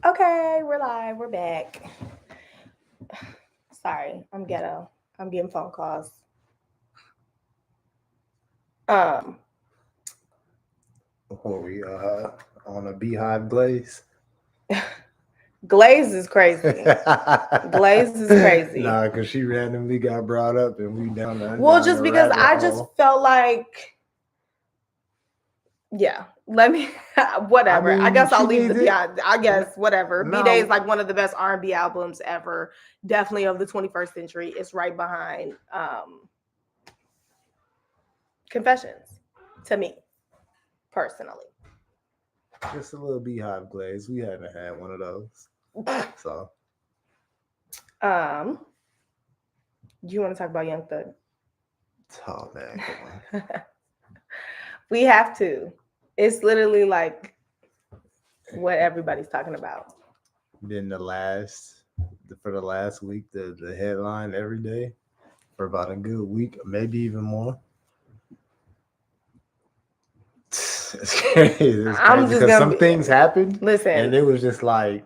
Okay, we're live. We're back. Sorry, I'm ghetto. I'm getting phone calls. Um, Were we on a beehive glaze? Glaze is crazy. Glaze is crazy. Nah, because she randomly got brought up and we Well, down the just because rabbit I just hole. felt like, yeah, let me, I whatever. I mean, guess I'll she leave needs the, it. yeah, I guess, whatever. B-Day is Now, like one of the best R&B albums ever. Definitely of the 21st century. It's right behind Confessions to me, personally. just a little beehive glaze. We haven't had one of those. So, Um, do you want to talk about Young Thug? oh man, come on. We have to. It's literally like what everybody's talking about. Then for the last week, the headline every day for about a good week, maybe even more. It's crazy. It's I'm crazy just because gonna some be, things happened listen. and it was just like,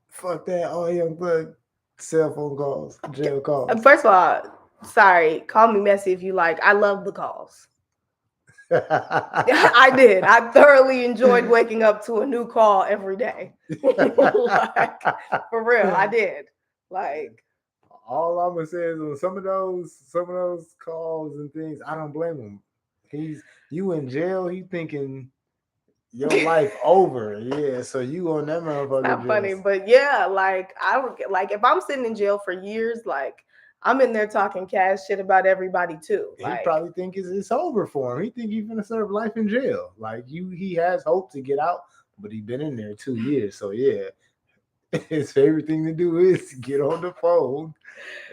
fuck that. Oh, Young Thug, cell phone calls, jail calls. First of all, sorry, call me messy if you like. I love the calls. I did. I thoroughly enjoyed waking up to a new call every day. Like, for real, I did. Like, All I'm gonna say is on some of those calls and things, I don't blame him. He's you in jail. He thinking your life over. Yeah, so you on that it's motherfucker not funny, just. but yeah, like I would like if I'm sitting in jail for years, like I'm in there talking cash shit about everybody too. He Like, probably think it's over for him. He think he's gonna serve life in jail. Like he has hope to get out, but he been in there 2 years. So yeah, his favorite thing to do is get on the phone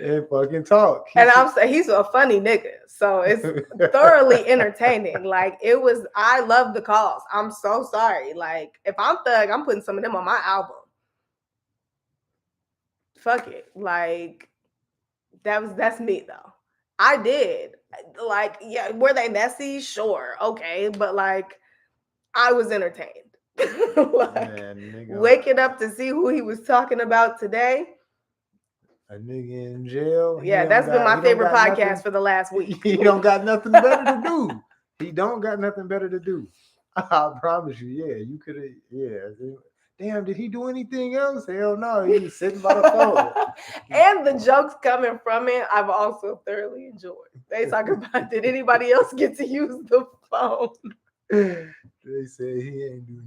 and fucking talk. He and should. I'm saying he's a funny nigga, so it's thoroughly entertaining. Like it was, I love the calls. I'm so sorry. Like if I'm Thug, I'm putting some of them on my album. Fuck it. Like that's me though. I did. Like, yeah, were they messy? Sure. Okay. But like I was entertained. Like Man, nigga, waking up to see who he was talking about today. a nigga in jail. Yeah, that's been my He don't favorite got podcast nothing. for the last week. He don't got nothing better to do. He don't got nothing better to do. I promise you. Yeah, you could have. Yeah. Damn, did he do anything else? Hell no. He was sitting by the phone. And the jokes coming from it, I've also thoroughly enjoyed. They talk about did anybody else get to use the phone? They said he ain't do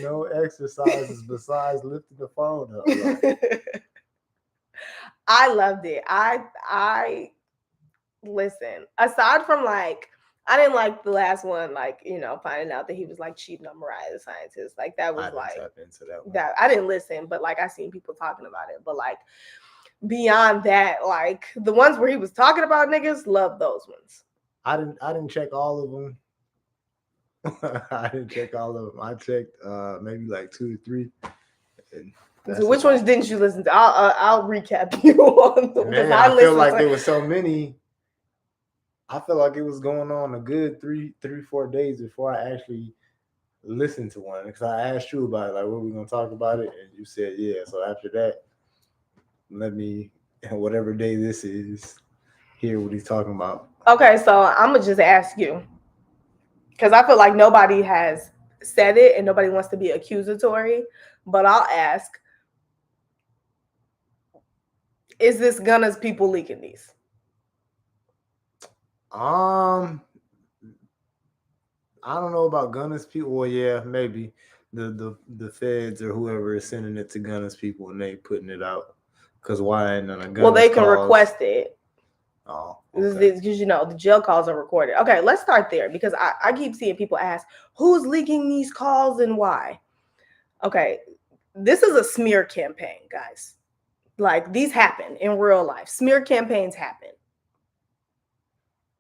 no exercises besides lifting the phone up. Like, I loved it. I listen. Aside from like I didn't like the last one, like, finding out that he was like cheating on Mariah the Scientist. Like that I was didn't like tap into that one. that I didn't listen, but like I seen people talking about it. But like beyond that, like the ones where he was talking about niggas, love those ones. I didn't check all of them. I didn't check all of them. I checked maybe like two to three, and So that's which ones about it. didn't you listen to? I'll recap you on them because Man, I I feel listened like to. there was so many. I feel like it was going on a good 4 days before I actually listened to one because I asked you about it, like what we gonna talk about it, and you said yeah. So after that, let me whatever day this is, hear what he's talking about. Okay, so I'm gonna just ask you because I feel like nobody has said it and nobody wants to be accusatory, but I'll ask: is this Gunna's people leaking these? Um, I don't know about Gunna's people. Well, yeah, maybe the feds or whoever is sending it to Gunna's people and they putting it out. Cause why ain't none of Well, Gunna's they can calls? request it Oh, okay. because the jail calls are recorded. Okay, let's start there because I keep seeing people ask who's leaking these calls and why. Okay, this is a smear campaign, guys. Like these happen in real life. Smear campaigns happen.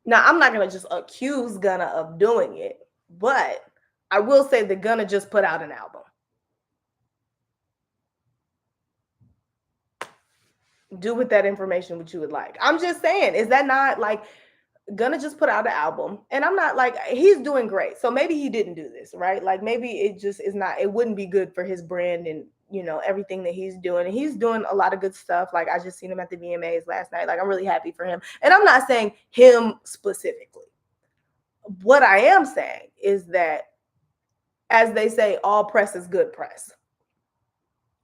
Now, I'm not going to just accuse Gunna of doing it, but I will say that Gunna just put out an album. Do with that information what you would like. I'm just saying, is that not like Gunna just put out an album, and I'm not like, he's doing great. So maybe he didn't do this, right? Like maybe it just is not, it wouldn't be good for his brand and, you know, everything that he's doing. And he's doing a lot of good stuff. Like I just seen him at the VMAs last night. Like I'm really happy for him. And I'm not saying him specifically. What I am saying is that, as they say, all press is good press.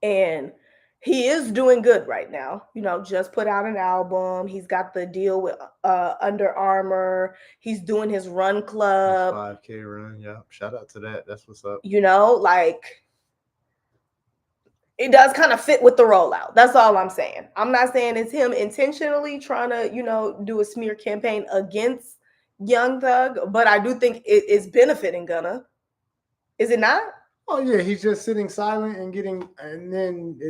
And he is doing good right now. You know, just put out an album. He's got the deal with Under Armour. He's doing his run club. 5K run. Yeah. Shout out to that. That's what's up. You know, like it does kind of fit with the rollout. That's all I'm saying. I'm not saying it's him intentionally trying to, you know, do a smear campaign against Young Thug, but I do think it is benefiting Gunna. Is it not? Oh yeah, he's just sitting silent and then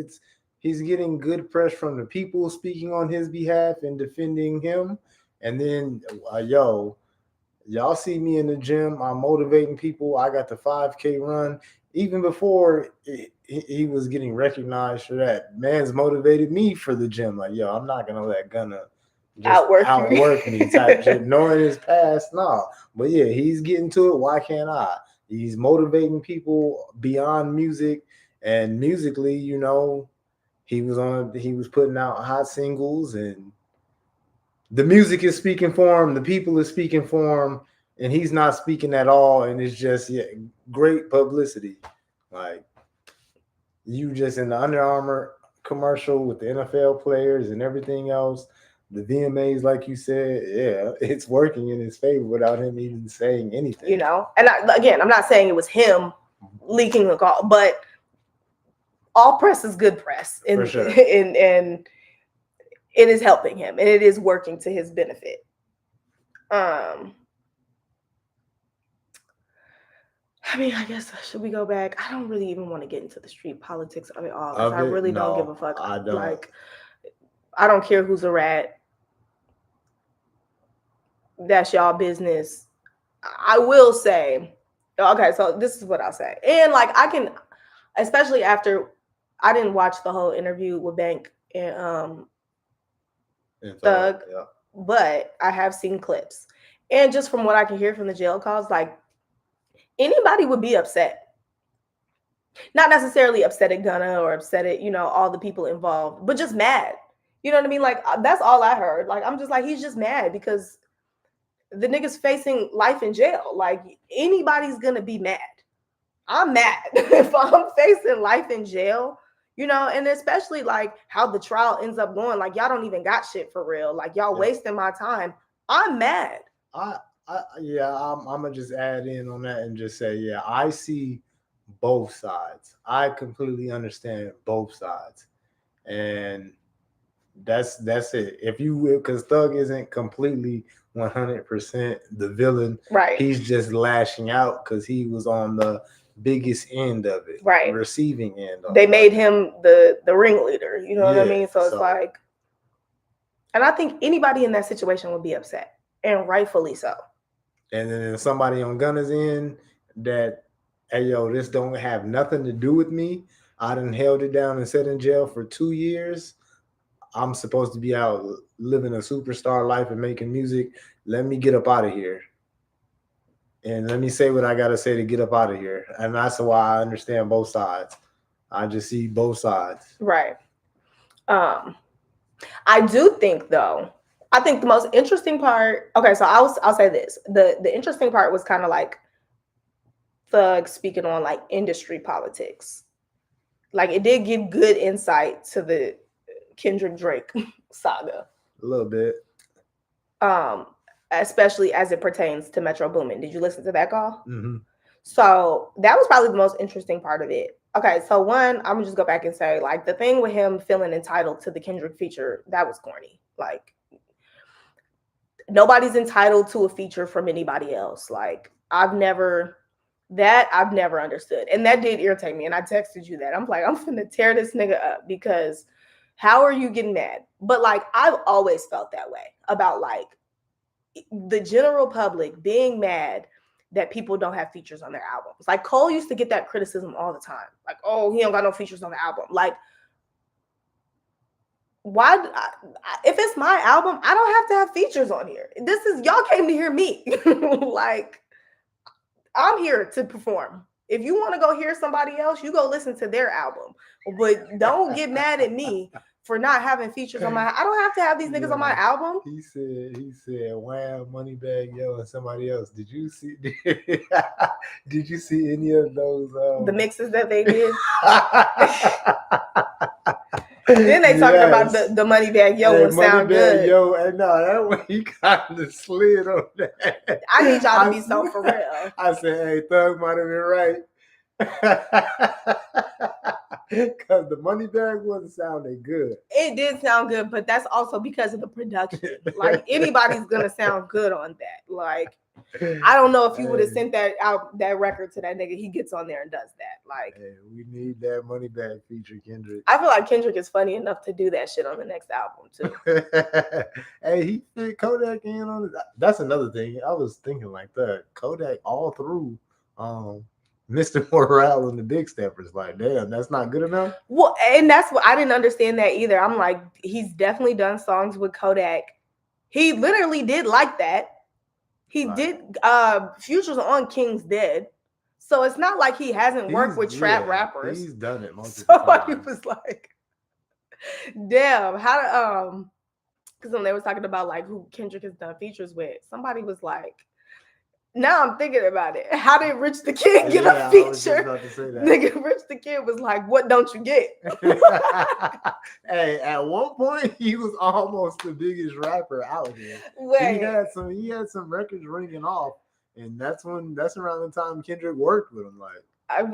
he's getting good press from the people speaking on his behalf and defending him. And then, y'all see me in the gym. I'm motivating people. I got the 5K run. Even before he was getting recognized for that, man's motivated me for the gym. Like, yo, I'm not gonna let Gunna just outwork me type shit. Knowing his past, no. But yeah, he's getting to it. Why can't I? He's motivating people beyond music, and musically, you know, he was putting out hot singles, and the music is speaking for him, the people are speaking for him, and he's not speaking at all, and it's just great publicity. Like you just in the Under Armour commercial with the NFL players and everything else, the VMAs, like you said, yeah, it's working in his favor without him even saying anything. You know, and again, I'm not saying it was him leaking the call, but all press is good press, and For sure. and it is helping him, and it is working to his benefit. I mean, I guess, should we go back? I don't really even want to get into the street politics of it all, because I really don't give a fuck. I don't. Like, I don't care who's a rat. That's y'all business. I will say, okay, so this is what I'll say. And like, I can, especially after I didn't watch the whole interview with Bank and Thug, yeah, but I have seen clips. And just from what I can hear from the jail calls, like anybody would be upset. Not necessarily upset at Gunna or upset at, you know, all the people involved, but just mad. You know what I mean? Like, that's all I heard. Like, I'm just like, he's just mad because the nigga's facing life in jail. Like, anybody's gonna be mad. I'm mad if I'm facing life in jail, you know, and especially like how the trial ends up going. Like, y'all don't even got shit for real. Like, y'all wasting my time. I'm mad. I'm gonna just add in on that and just say, yeah, I see both sides. I completely understand both sides, and that's it. If you will, because Thug isn't completely 100% the villain, right? He's just lashing out because he was on the biggest end of it, right? Receiving end. They made him the ringleader. You know what I mean? So it's like, and I think anybody in that situation would be upset, and rightfully so. And then somebody on Gunna's end that, hey, yo, this don't have nothing to do with me. I done held it down and sat in jail for 2 years. I'm supposed to be out living a superstar life and making music. Let me get up out of here. And let me say what I got to say to get up out of here. And that's why I understand both sides. I just see both sides. Right. I do think, though, I think the most interesting part, okay, so I'll say this. The interesting part was kind of like Thug speaking on like industry politics. Like, it did give good insight to the Kendrick Drake saga. A little bit. Especially as it pertains to Metro Boomin. Did you listen to that call? Mm-hmm. So that was probably the most interesting part of it. Okay, so one, I'm gonna just go back and say, like, the thing with him feeling entitled to the Kendrick feature, that was corny. Like, nobody's entitled to a feature from anybody else. Like, I've never understood. And that did irritate me. And I texted you that. I'm like, I'm finna tear this nigga up, because how are you getting mad? But like, I've always felt that way about like the general public being mad that people don't have features on their albums. Like, Cole used to get that criticism all the time. Like, oh, he don't got no features on the album. Like, Why? If it's my album, I don't have to have features on here. This is y'all came to hear me. Like I'm here to perform. If you want to go hear somebody else, you go listen to their album. But don't get mad at me for not having features on my. I don't have to have these niggas on my Yo, album. he said, Wham, Moneybag Yo, and somebody else. Did you see? Did you see any of those? The mixes that they did. Then they talking about Yes. the money bag yo Hey, one sound Moneybag good. Yo, and no, that one he kind of slid on that. I need y'all to be so for real. I said, hey, Thug might have been right. Because the money bag wasn't sounding good. It did sound good, but that's also because of the production. Like anybody's gonna sound good on that. Like I don't know if you would have sent that record to that nigga. He gets on there and does that. Like hey, we need that money bag feature, Kendrick. I feel like Kendrick is funny enough to do that shit on the next album too. Hey, he fit Kodak in on it. That's another thing. I was thinking like that. Kodak all through Mr. Morale and the Big Steppers. Like, damn, that's not good enough. Well, and that's what I didn't understand that either. I'm like, he's definitely done songs with Kodak. He literally did like that. He Right. did Future's on King's Dead. So it's not like he hasn't worked with trap rappers. He's done it multiple Somebody times. was like, damn, how because when they were talking about like who Kendrick has done features with, somebody was like, now I'm thinking about it. How did Rich the Kid get a feature? I was just about to say that. Nigga, Rich the Kid was like, what don't you get? Hey, at one point he was almost the biggest rapper out here. Wait. He had some records ringing off, and that's around the time Kendrick worked with him. Are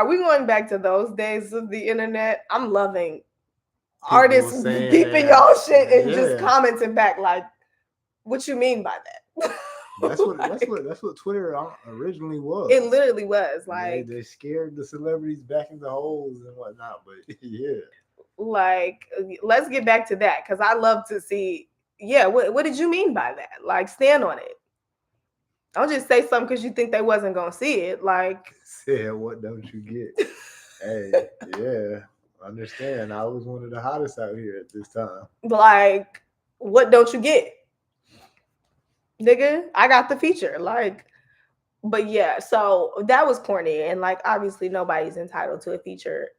we going back to those days of the internet? I'm loving artists beeping y'all shit and just commenting back like, what you mean by that? That's what Twitter originally was. It literally was like they scared the celebrities back into holes and whatnot. But yeah, like let's get back to that because I love to see. Yeah, what did you mean by that? Like, stand on it. Don't just say something because you think they wasn't gonna see it. Like, said, what don't you get? Hey, yeah, understand. I was one of the hottest out here at this time. Like, what don't you get? Nigga, I got the feature. Like, but yeah, so that was corny. And like, obviously, nobody's entitled to a feature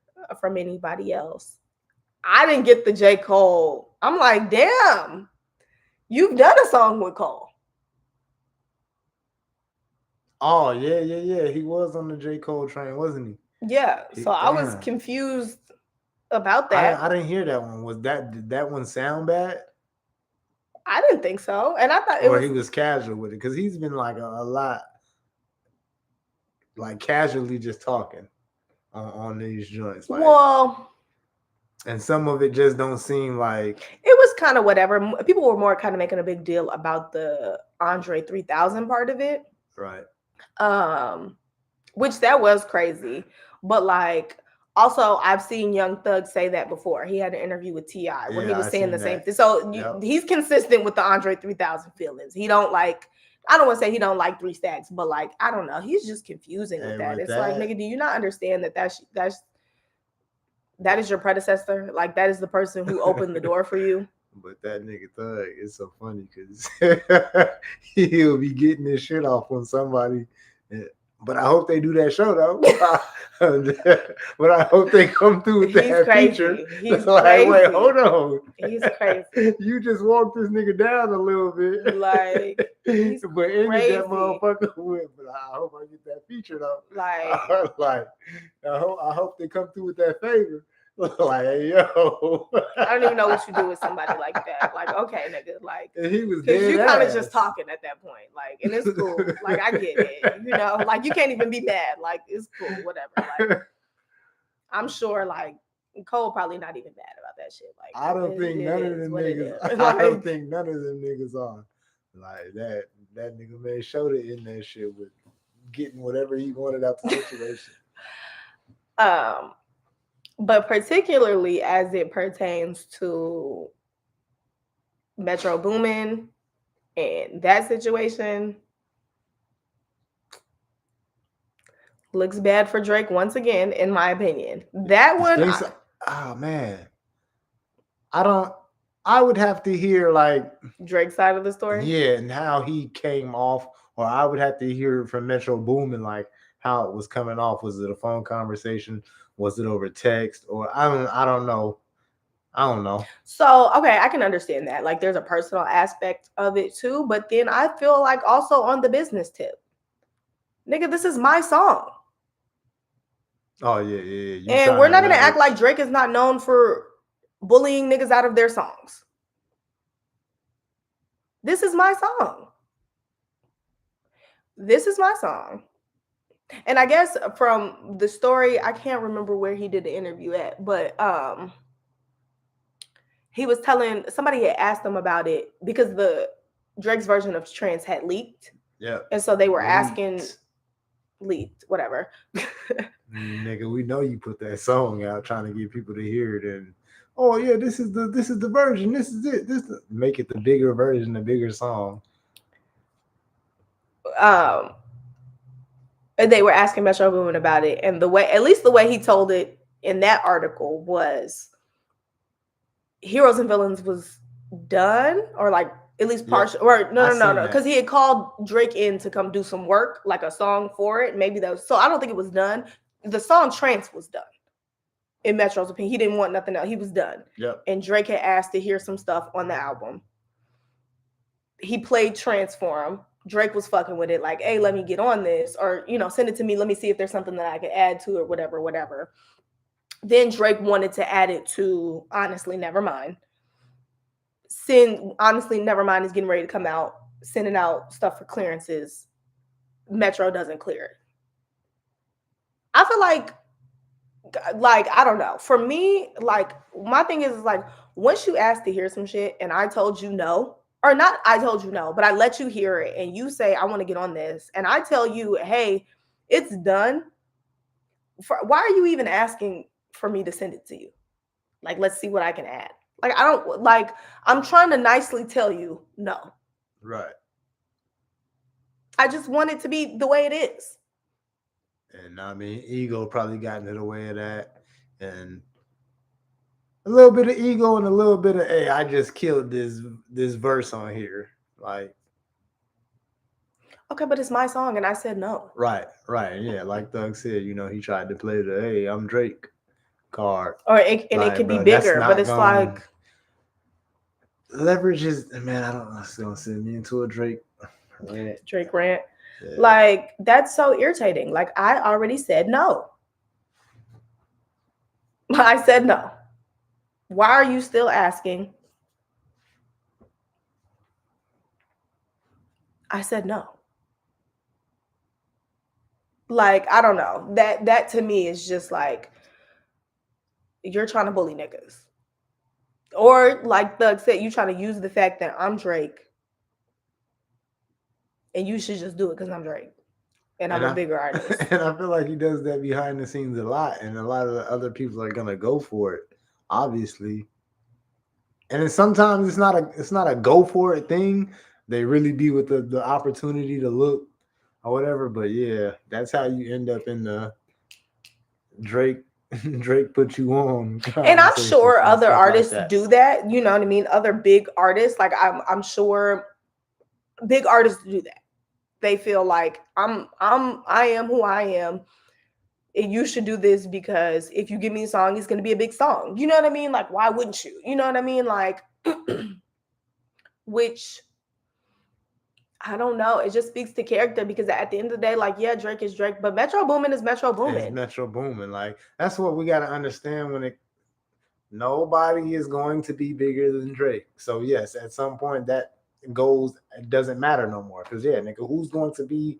from anybody else. I didn't get the J. Cole. I'm like, damn, you've done a song with Cole. Oh, yeah. He was on the J. Cole train, wasn't he? Yeah. So I was confused about that. I didn't hear that one. Did that one sound bad? I didn't think so. And I thought he was casual with it because he's been like a lot like casually just talking on these joints. Like, well, and some of it just don't seem like it was kind of whatever. People were more kind of making a big deal about the Andre 3000 part of it. Right. Which that was crazy. But like, also, I've seen Young Thug say that before. He had an interview with T.I. where he was saying the same thing. So he's consistent with the Andre 3000 feelings. He don't like, I don't want to say he don't like 3 Stacks, but like, I don't know. He's just confusing with that. It's like, nigga, do you not understand that is your predecessor? Like, that is the person who opened the door for you. But that nigga Thug is so funny because he'll be getting this shit off on somebody. But I hope they do that show though. But I hope they come through with that feature. He's like, crazy. Wait, hold on. He's crazy. You just walked this nigga down a little bit. Like, he's but ended that motherfucker with. But I hope I get that feature though. Like I hope they come through with that favor. Like, hey, yo. I don't even know what you do with somebody like that. Like, okay, nigga, like, and he was because you kind of just talking at that point, like, and it's cool. Like, I get it, you know, like, you can't even be mad. Like, it's cool, whatever. Like, I'm sure, like, Cole probably not even mad about that shit. Like, I don't think none of them niggas. I don't think none of them niggas are like that. That nigga made sure to end that shit with getting whatever he wanted out the situation. But particularly as it pertains to Metro Boomin and that situation, looks bad for Drake once again, in my opinion. That one, oh man, I don't. I would have to hear like Drake's side of the story. yeah, and how he came off, or I would have to hear from Metro Boomin like how it was coming off. Was it a phone conversation? Was it over text? Or I don't know. I don't know. So, okay, I can understand that. Like, there's a personal aspect of it too. But then I feel like also on the business tip, nigga, this is my song. Oh yeah. You And trying we're to not going to act like leverage? Drake is not known for bullying niggas out of their songs. This is my song. This is my song. And I guess from the story, I can't remember where he did the interview at, but he was telling somebody had asked him about it because the Drake's version of Trance had leaked. Yeah. And so they were Leaked. asking leaked, whatever. Nigga, we know you put that song out trying to get people to hear it, and oh yeah, this is the version. This is it. Make it the bigger version, the bigger song. And they were asking Metro Boomin about it, and the way, at least the way he told it in that article, was Heroes and Villains was done, or like at least partial, or no, because he had called Drake in to come do some work, like a song for it. Maybe that was, so I don't think it was done. The song Trance was done. In Metro's opinion, he didn't want nothing else. He was done. Yep. And Drake had asked to hear some stuff on the album. He played Trance for him. Drake was fucking with it, like, hey, let me get on this, or, you know, send it to me. Let me see if there's something that I could add to it, whatever. Then Drake wanted to add it to Honestly Nevermind. Honestly Nevermind is getting ready to come out, sending out stuff for clearances. Metro doesn't clear it. I feel like I don't know. For me, like, my thing is like, once you ask to hear some shit and I told you no, or not I told you no, but I let you hear it and you say, I want to get on this, and I tell you, hey, it's done. Why are you even asking for me to send it to you? Like, let's see what I can add. Like, I don't, like, I'm trying to nicely tell you no. Right. I just want it to be the way it is. And I mean, ego probably got into the way of that, and a little bit of ego and a little bit of, hey, I just killed this verse on here, like. Okay, but it's my song, and I said no. Right, yeah. Like Doug said, you know, he tried to play the "Hey, I'm Drake" card, or it could be bigger, but it's like leverage is, man. I don't know. It's gonna send me into a Drake rant. Yeah. Like, that's so irritating. Like, I already said no. I said no. Why are you still asking? I said no. Like, I don't know. That to me is just like, you're trying to bully niggas. Or like Thug said, you trying to use the fact that I'm Drake and you should just do it because I'm Drake. And I'm a bigger artist. And I feel like he does that behind the scenes a lot. And a lot of the other people are gonna go for it, obviously. And then sometimes it's not a go for it thing. They really be with the opportunity to look or whatever. But yeah, that's how you end up in the Drake put you on. And I'm sure other artists do that. You know what I mean? Other big artists, like I'm sure big artists do that. They feel like I am who I am. And you should do this because if you give me a song, it's going to be a big song. You know what I mean? Like, why wouldn't you? You know what I mean? Like, which I don't know. It just speaks to character, because at the end of the day, like, yeah, Drake is Drake, but Metro Boomin is Metro Boomin. It's Metro Boomin. Like, that's what we got to understand nobody is going to be bigger than Drake. So yes, at some point that it doesn't matter no more. Because yeah, nigga, who's going to be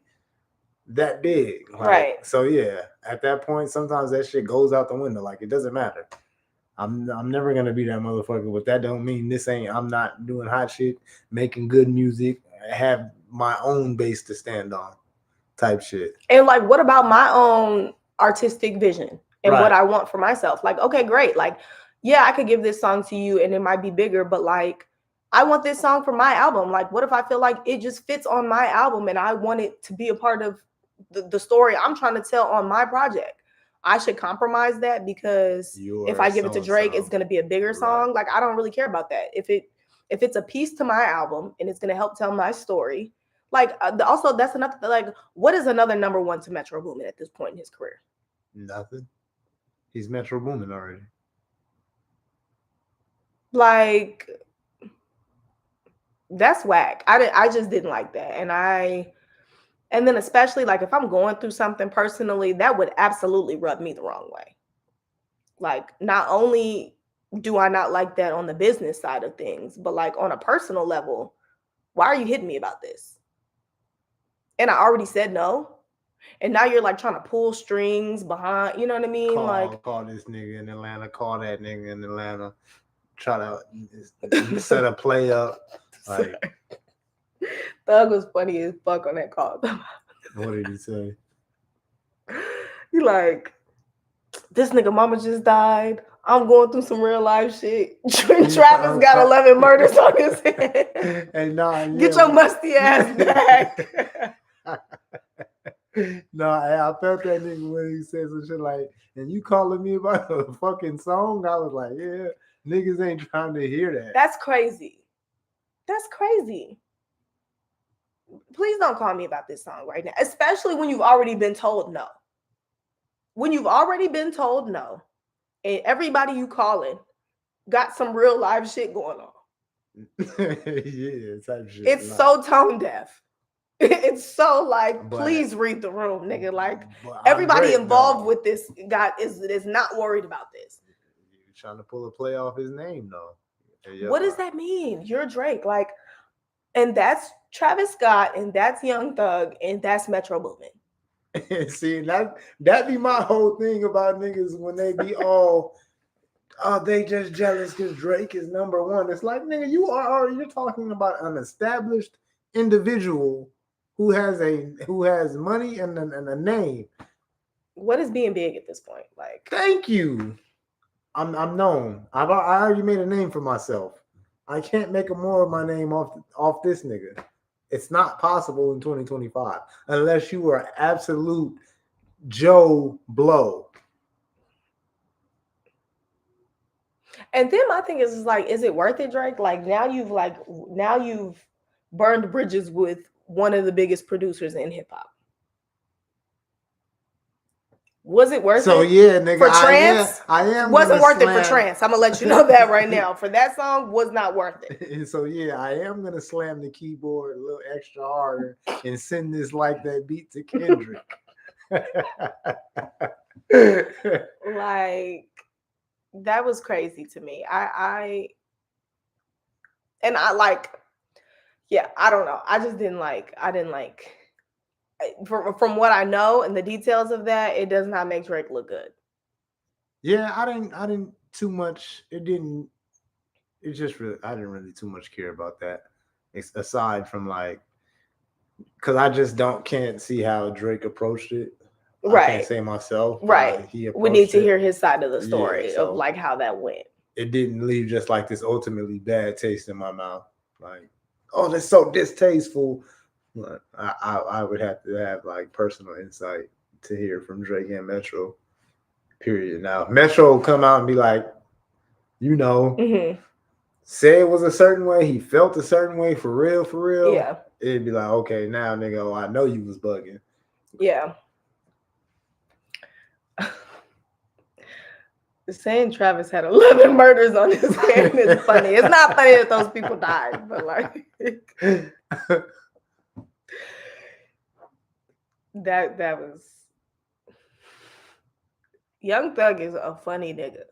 that big? Like, right. So yeah, at that point, sometimes that shit goes out the window. Like, it doesn't matter. I'm never gonna be that motherfucker, but that don't mean I'm not doing hot shit, making good music, have my own base to stand on, type shit. And like, what about my own artistic vision and what I want for myself? Like, okay, great. Like, yeah, I could give this song to you and it might be bigger, but like, I want this song for my album. Like, what if I feel like it just fits on my album and I want it to be a part of the story I'm trying to tell on my project? I should compromise that because if I give it to Drake, it's going to be a bigger song. Like, I don't really care about that. If it's a piece to my album and it's going to help tell my story, like, also that's another, like, what is another number one to Metro Boomin at this point in his career? Nothing. He's Metro Boomin already. Like, that's whack. I just didn't like that. And then especially, like, if I'm going through something personally, that would absolutely rub me the wrong way. Like, not only do I not like that on the business side of things, but like on a personal level, why are you hitting me about this? And I already said no. And now you're like trying to pull strings behind, you know what I mean? Call this nigga in Atlanta, call that nigga in Atlanta, try to set a play up. Like, Thug was funny as fuck on that call. What did he say? He like, this nigga mama just died. I'm going through some real life shit. Travis got 11 murders on his head. And get your musty ass back. No, I felt that nigga when he said some shit like, and you calling me about a fucking song? I was like, yeah, niggas ain't trying to hear that. That's crazy. That's crazy. Please don't call me about this song right now, especially when you've already been told no. When you've already been told no, and everybody you calling got some real live shit going on. Yeah, type shit. It's like, so tone deaf. It's so like, please read the room, nigga. Like, everybody involved with this is not worried about this. You're trying to pull a play off his name, though. What does that mean? You're Drake, like, and that's Travis Scott, and that's Young Thug, and that's Metro Boomin. See, that be my whole thing about niggas when they be all, oh, they just jealous because Drake is number one. It's like, nigga, you're talking about an established individual who has money and a name. What is being big at this point? Like, thank you. I'm known. I already made a name for myself. I can't make more of my name off this nigga. It's not possible in 2025 unless you are absolute Joe Blow. And then my thing is like, is it worth it, Drake? Like, now you've burned bridges with one of the biggest producers in hip hop. Was it worth it? So yeah, nigga, for Trance, I am wasn't worth it for Trance. I'm gonna let you know that right now. For that song, was not worth it. So yeah, I am gonna slam the keyboard a little extra harder and send this like that beat to Kendrick. Like, that was crazy to me. I don't know. I just didn't like. From what I know and the details of that, it does not make Drake look good. Yeah, I didn't too much. I didn't really too much care about that. Aside from like, because I just can't see how Drake approached it. Right. I can't say myself. Right. We need to hear his side of the story of like how that went. It didn't leave just like this ultimately bad taste in my mouth. Like, oh, that's so distasteful. I would have to have like personal insight to hear from Drake and Metro. Period. Now Metro will come out and be like, say it was a certain way, he felt a certain way for real. Yeah. It'd be like, okay, now nigga, I know you was bugging. Yeah. Saying Travis had 11 murders on his hand is funny. It's not funny that those people died, but like that was Young Thug is a funny nigga.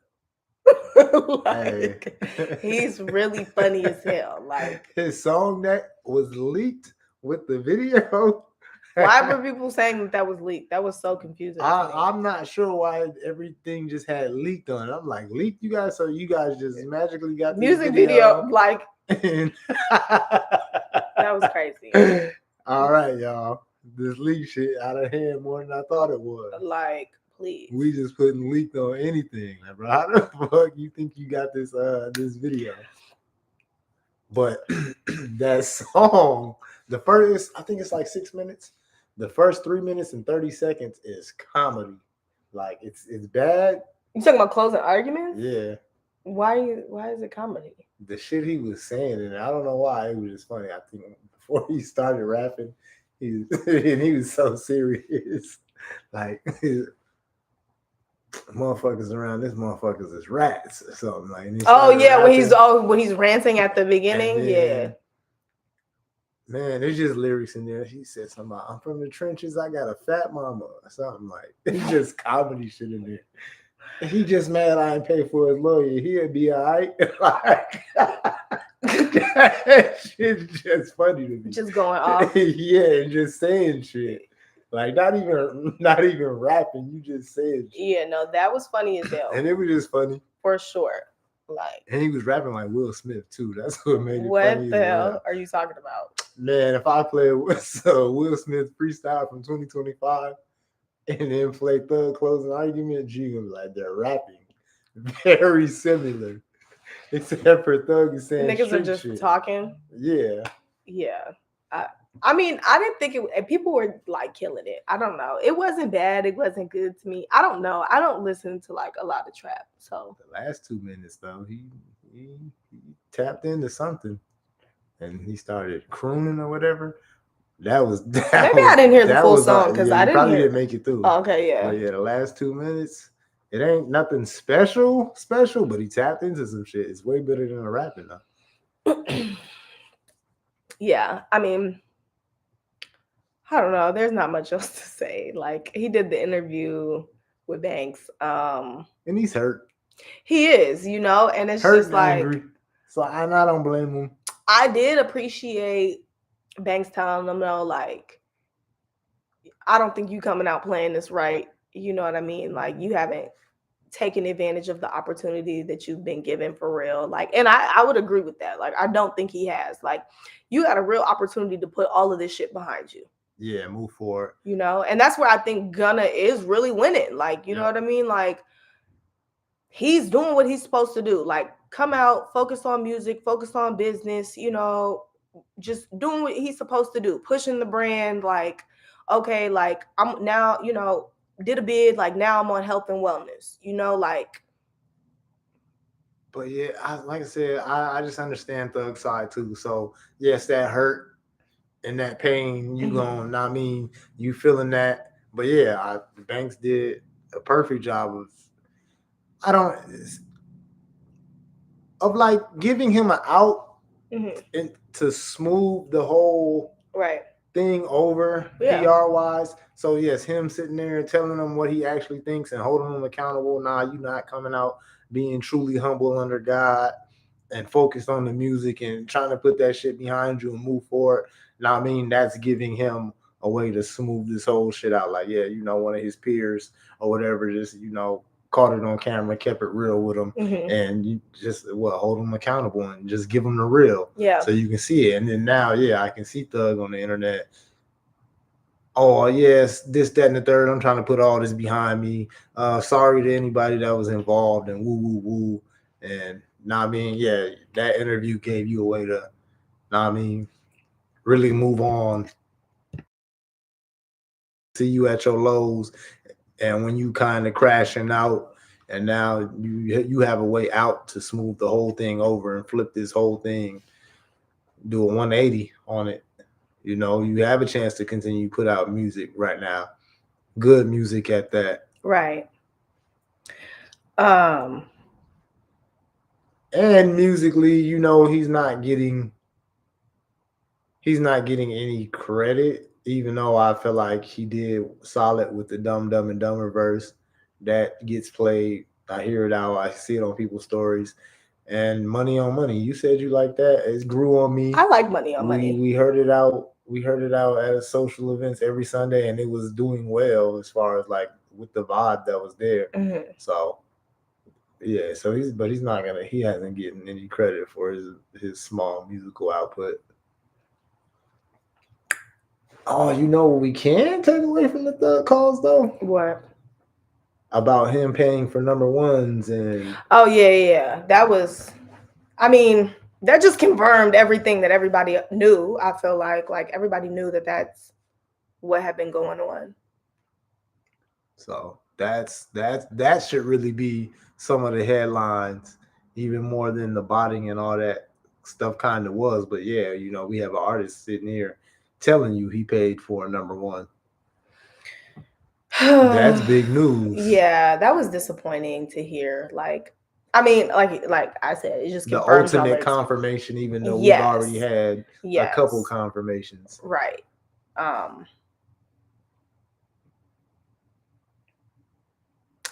Like, he's really funny as hell. Like, his song that was leaked with the video. Why were people saying that was leaked? That was so confusing. I'm not sure why everything just had leaked on it. I'm like, leaked, you guys? So you guys just magically got music video like that was crazy. All right, y'all. This leak shit out of hand more than I thought it was. Like, please. We just putting leaked on anything. Like, bro, how the fuck you think you got this video? But that song, the first, I think it's like 6 minutes. The first 3 minutes and 30 seconds is comedy. Like it's bad. You talking about closing arguments? Yeah, Why is it comedy? the shit he was saying, and I don't know why it was just funny. I think before he started rapping, and he was so serious, like motherfuckers around this motherfuckers is rats or something like. And he Oh started yeah, rapping, when he's ranting at the and beginning, yeah. then man, there's just lyrics in there. He said something about, I'm from the trenches, I got a fat mama or something like. It's just comedy shit in there. He just mad I ain't pay for his lawyer. He'll be all right. Like, that shit's just funny to me. Just going off. Yeah, and just saying shit. Like not even rapping. You just saying shit. Yeah, no, that was funny as hell. And it was just funny. For sure. Like, and he was rapping like Will Smith too. That's what made it what funny. the hell are you talking about? Man, if I play Will Smith freestyle from 2025 and then play Thug closing argument, G gonna be like they're rapping very similar, except for Thug is saying niggas are just shit. talking. Yeah. I mean, I didn't think it. People were like killing it. I don't know. It wasn't bad. It wasn't good to me. I don't know. I don't listen to like a lot of trap. So the last 2 minutes though, he tapped into something, and he started crooning or whatever. Maybe I didn't hear the full song because I didn't make it through. Oh, okay, yeah. But yeah, the last 2 minutes, it ain't nothing special, but he tapped into some shit. It's way better than a rapping though. Yeah, I mean, I don't know. There's not much else to say. Like he did the interview with Banks. And he's hurt. He is, and it's hurt just and like angry. So I don't blame him. I did appreciate Banks telling them though, like, I don't think you coming out playing this right. You know what I mean? Like you haven't taken advantage of the opportunity that you've been given for real. Like, and I would agree with that. Like, I don't think he has. Like, you got a real opportunity to put all of this shit behind you. Yeah, move forward. And that's where I think Gunna is really winning. Like, you know what I mean? Like, he's doing what he's supposed to do. Like, come out, focus on music, focus on business, just doing what he's supposed to do, pushing the brand. Like, okay, like I'm now, did a bid, like now I'm on health and wellness, like. But yeah, like I said, I just understand Thug's side too. So yes, that hurt and that pain, you going, I mean, you feeling that. But yeah, Banks did a perfect job of like giving him an out and to smooth the whole thing over PR wise. So yes, him sitting there and telling him what he actually thinks and holding him accountable. Nah, you not coming out being truly humble under God and focused on the music and trying to put that shit behind you and move forward. Now, I mean, that's giving him a way to smooth this whole shit out. Like, yeah, one of his peers or whatever, just, caught it on camera, kept it real with him, and you just hold him accountable and just give him the real, so you can see it. And then now, I can see Thug on the internet. Oh yes, this, that, and the third. I'm trying to put all this behind me. Sorry to anybody that was involved and woo woo woo. And I mean, that interview gave you a way to, I mean, really move on. See you at your lows, and when you kind of crashing out, and now you have a way out to smooth the whole thing over and flip this whole thing, do a 180 on it. You have a chance to continue to put out music right now, good music at that. Right. And musically, he's not getting any credit, even though I feel like he did solid with the Dumb Dumb and Dumber verse that gets played. I hear it out. I see it on people's stories. And Money on Money. You said you like that. It grew on me. I like Money on Money. We heard it out. We heard it out at social events every Sunday, and it was doing well as far as like with the vibe that was there. So yeah, so he's not gonna. He hasn't gotten any credit for his small musical output. Oh, we can take away from the Thug calls though. What? About him paying for number ones and. Oh yeah. That was. I mean, that just confirmed everything that everybody knew. I feel like everybody knew that that's what had been going on. So that should really be some of the headlines, even more than the botting and all that stuff kind of was. But yeah, we have an artist sitting here telling you he paid for a number one. That's big news. Yeah, that was disappointing to hear. Like, I mean, like I said, it just The confirms all ultimate this. confirmation, even though we've already Yes, had a couple yes, confirmations. right. Um,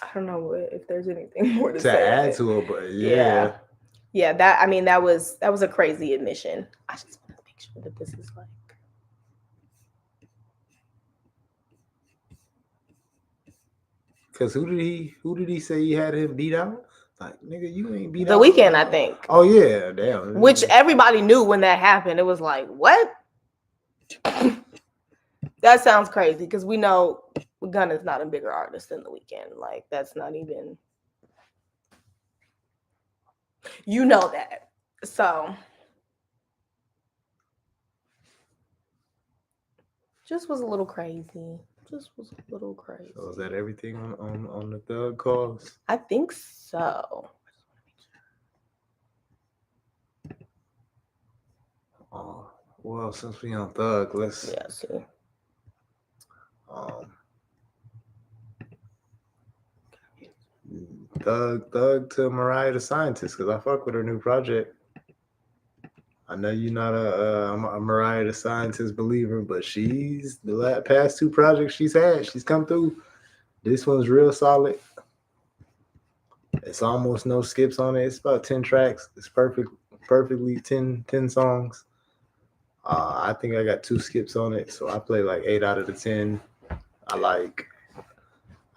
I don't know if there's anything more to To say on add it. to it, but Yeah, yeah, yeah. That was a crazy admission. I just want to make sure that this is like. because who did he say he had him beat out? Like, nigga, you ain't beat The out. Weekend, I think. Oh yeah, damn. Which everybody knew when that happened. It was like, what? That sounds crazy because we know Gunna's not a bigger artist than The Weeknd. Like, that's not even. You know that. So, just was a little crazy. Just was a little crazy. So is that everything on the thug calls? I think so. Oh, well, since we on thug, let's Yeah, see. um thug to Mariah the Scientist, because I fuck with her new project. I know you're not a Mariah the Scientist believer, but she's the past two projects she's come through. This one's real solid. It's almost no skips on it. It's about 10 tracks. It's perfectly 10 songs. I think I got 2 skips on it, so I play like 8 out of the 10. I like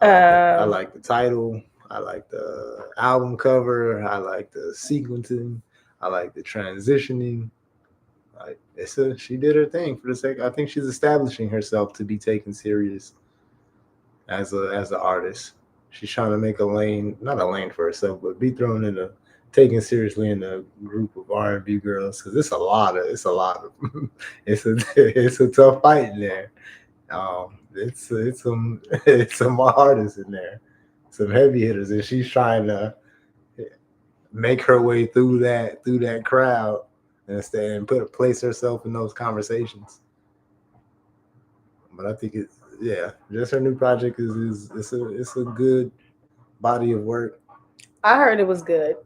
I like the title. I like the album cover. I like the sequencing. I like the transitioning. Like she did her thing for the sake. I think she's establishing herself to be taken serious as an artist. She's trying to make a lane, not a lane for herself, but be thrown in a taken seriously in a group of R&B girls, because it's a lot of it's a tough fight in there. It's some it's some artists in there, some heavy hitters, and she's trying to make her way through that crowd and stay and place herself in those conversations. But I think just her new project is it's a good body of work. I heard it was good.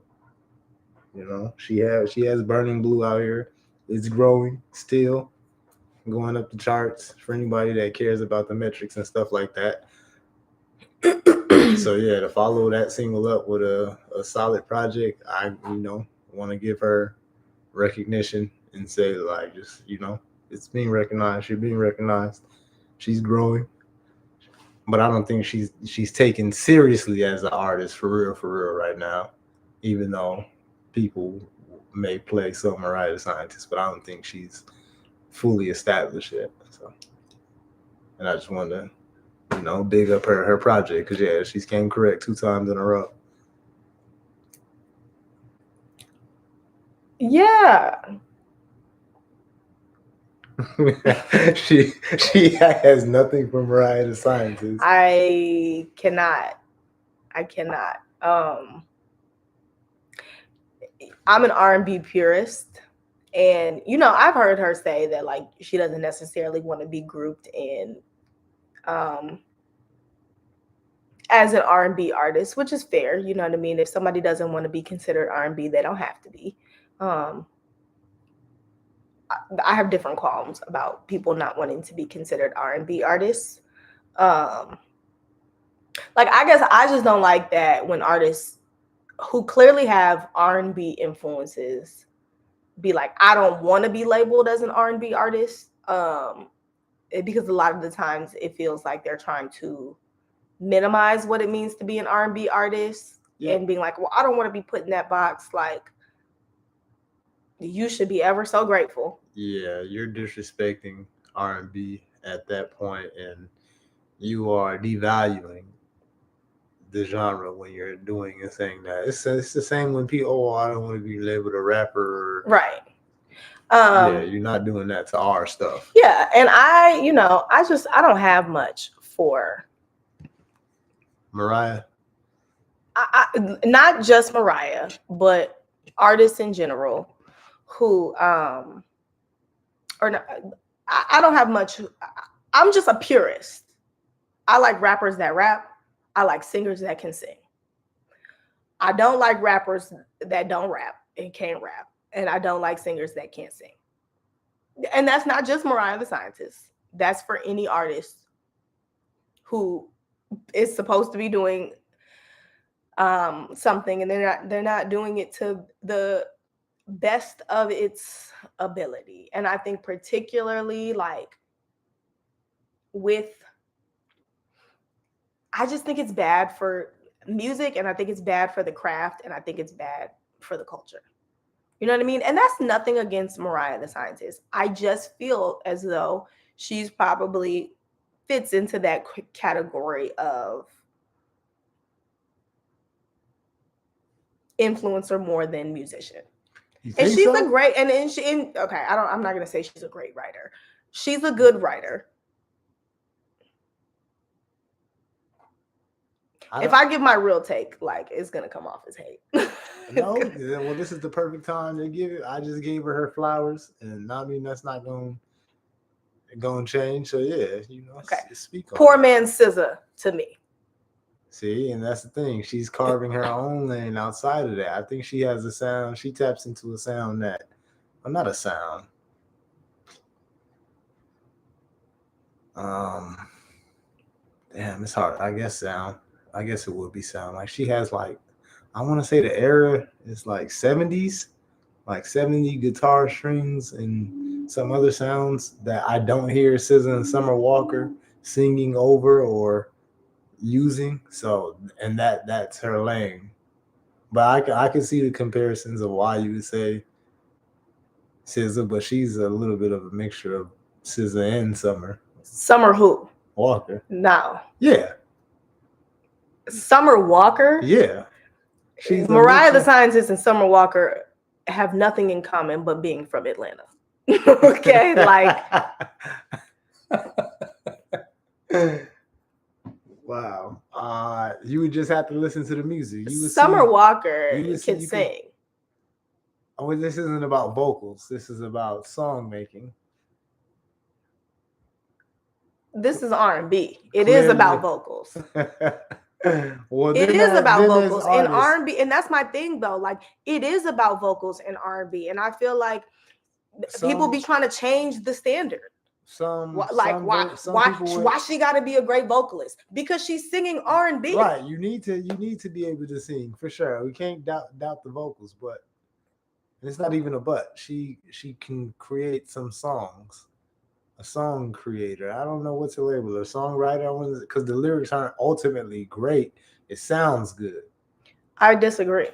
She has Burning Blue out here. It's growing still, going up the charts for anybody that cares about the metrics and stuff like that. So yeah, to follow that single up with a solid project, I want to give her recognition and say, like, just it's being recognized. She's being recognized. She's growing, but I don't think she's taken seriously as an artist for real right now. Even though people may play some Mariah the Scientist, but I don't think she's fully established yet. So, and I just wanted to big up her project, because yeah, she's came correct 2 times in a row. Yeah. she has nothing from Mariah the Scientist. I cannot. I'm an R&B purist, and I've heard her say that like she doesn't necessarily want to be grouped in um as an R&B artist, which is fair. You know what I mean? If somebody doesn't want to be considered R&B, they don't have to be. Um, I have different qualms about people not wanting to be considered R&B artists. Um, like, I guess I just don't like that when artists who clearly have R&B influences be like, I don't want to be labeled as an R&B artist. Because a lot of the times it feels like they're trying to minimize what it means to be an R&B artist, and being like, well, I don't want to be put in that box. Like, you should be ever so grateful. Yeah, you're disrespecting R&B at that point, and you are devaluing the genre when you're doing and saying that. It's the same when people, oh, I don't want to be labeled a rapper. Right. Yeah, you're not doing that to our stuff. Yeah, and I don't have much for Mariah. Not just Mariah, but artists in general who or not, I don't have much. I'm just a purist. I like rappers that rap. I like singers that can sing. I don't like rappers that don't rap and can't rap. And I don't like singers that can't sing. And that's not just Mariah the Scientist. That's for any artist who is supposed to be doing something and they're not doing it to the best of its ability. And I think particularly like with I just think it's bad for music and I think it's bad for the craft and I think it's bad for the culture. You know what I mean? And that's nothing against Mariah the Scientist. I just feel as though she's probably fits into that category of influencer more than musician. And she's a great okay, I'm not gonna say she's a great writer. She's a good writer. If I give my real take, like it's gonna come off as hate. No, well, this is the perfect time to give it. I just gave her flowers, and I mean that's not going to change. So yeah, okay. Speak on Poor man SZA to me. See, and that's the thing. She's carving her own lane outside of that. I think she has a sound. She taps into a sound that, well, not a sound. Damn, it's hard. I guess sound. I guess it would be sound. Like she has like, I want to say the era is like 70s, like 70 guitar strings and some other sounds that I don't hear SZA and Summer Walker singing over or using. So, and that's her lane. But I can see the comparisons of why you would say SZA, but she's a little bit of a mixture of SZA and Summer. Summer who? Walker. No. Yeah. Summer Walker? Yeah. She's Mariah the Scientist and Summer Walker have nothing in common but being from Atlanta. Okay, like wow. You would just have to listen to the music. Summer Walker can sing. Oh, this isn't about vocals. This is about song making. This is R&B. It is about vocals. Well, it is about vocals in R&B, and that's my thing though. Like it is about vocals in R&B, and I feel like people be trying to change the standard. Why she got to be a great vocalist? Because she's singing R&B. Right. You need to be able to sing for sure. We can't doubt the vocals, but it's not even a but. She can create some songs. A song creator. I don't know what to label her. Songwriter, because the lyrics aren't ultimately great. It sounds good. I disagree.